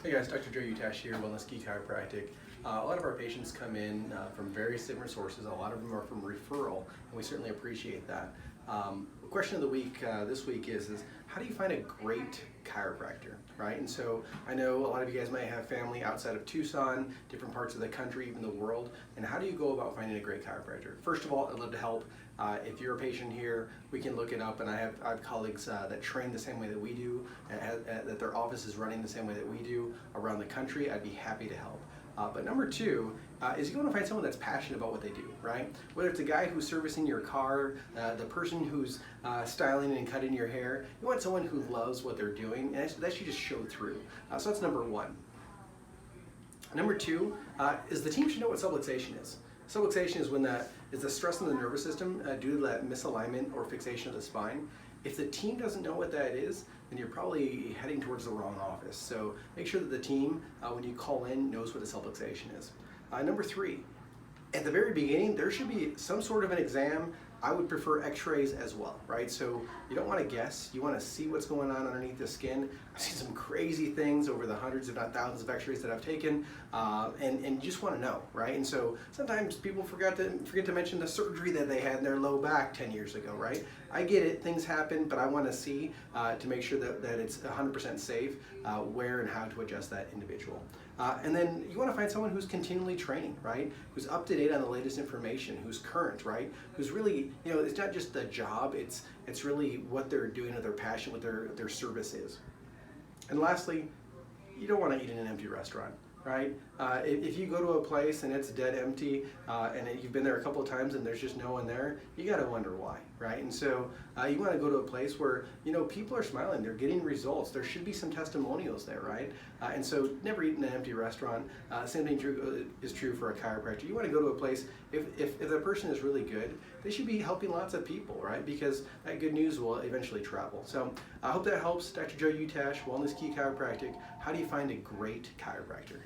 Hey guys, Dr. Joe Utash here, Wellness Key Chiropractic. A lot of our patients come in from various different sources. A lot of them are from referral, and we certainly appreciate that. The question of the week this week is how do you find a great chiropractor, right? And so I know a lot of you guys might have family outside of Tucson, different parts of the country, even the world, and how do you go about finding a great chiropractor? First of all, I'd love to help. If you're a patient here, we can look it up, and I have colleagues that train the same way that we do, and that their office is running the same way that we do around the country. I'd be happy to help. But number two is you want to find someone that's passionate about what they do, right? Whether it's a guy who's servicing your car, the person who's styling and cutting your hair, you want someone who loves what they're doing, and that should just show through. So that's number one. Number two is the team should know what subluxation is. Subluxation is when is the stress on the nervous system due to that misalignment or fixation of the spine. If the team doesn't know what that is, then you're probably heading towards the wrong office. So make sure that the team, when you call in, knows what a subluxation is. Number three, at the very beginning, there should be some sort of an exam. I would prefer x-rays as well, right? So you don't want to guess, you want to see what's going on underneath the skin. I've seen some crazy things over the hundreds if not thousands of x-rays that I've taken, and you just want to know, right? And so sometimes people forget to mention the surgery that they had in their low back 10 years ago, right? I get it, things happen, but I want to see to make sure that it's 100% safe where and how to adjust that individual. And then you want to find someone who's continually training, right? Who's up to date on the latest information, who's current, right? Who's really, it's not just the job, it's really what they're doing with their passion, what their service is. And lastly, you don't want to eat in an empty restaurant, right? If you go to a place and it's dead empty and you've been there a couple of times and there's just no one there, you got to wonder why, right? And so you want to go to a place where people are smiling, they're getting results. There should be some testimonials there, right? And so never eat in an empty restaurant. Same thing is true for a chiropractor. You want to go to a place, if the person is really good, they should be helping lots of people, right? Because that good news will eventually travel. So I hope that helps. Dr. Joe Utash, Wellness Key Chiropractic. How do you find a great chiropractor?